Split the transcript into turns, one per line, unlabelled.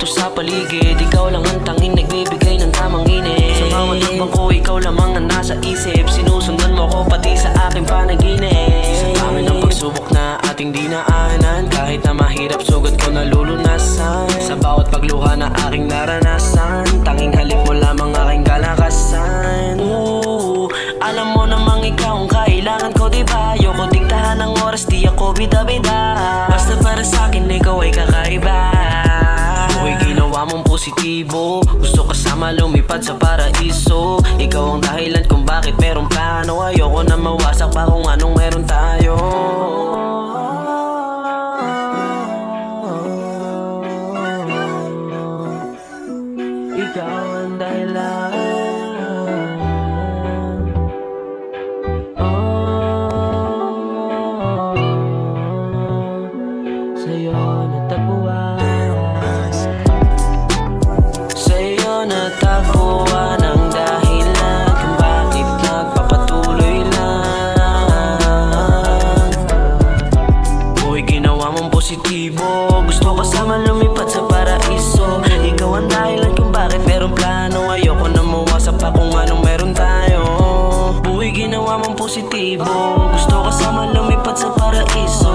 dito sa paligid. Ikaw lang ang tanging nagbibigay ng tamang init. Sa bawat hakbang ko, ikaw lamang ang nasa isip. Sinusundan mo ko pati sa aking panaginip. Sa dami ng pagsubok na ating dinaanan, kahit na mahirap sugat ko nalulunasan. Sa bawat pagluha na aking naranasan, tanging halik mo lamang aking kalakasan. Alam mo namang ikaw ang kailangan ko, diba? Ayoko diktahan ng oras, di ako bida-bida. Basta para sa'kin ikaw ay kakaiba. Buhay ginawa mong positibo, gusto kasama lumipad sa paraiso. Ikaw ang dahilan kung bakit merong plano. Ayoko na mawasak pa kung anong meron tayo. Ikaw ang dahilan. Sa'yo natagpuan ang dahilan kung bakit nagpapatuloy lang. Buhay ginawa mong positibo, gusto kasama lumipad sa paraiso. Ikaw ang dahilan kung bakit merong plano. Ayoko na mawasak pa kung anong meron tayo. Buhay ginawa mong positibo, gusto kasama lumipad sa paraiso.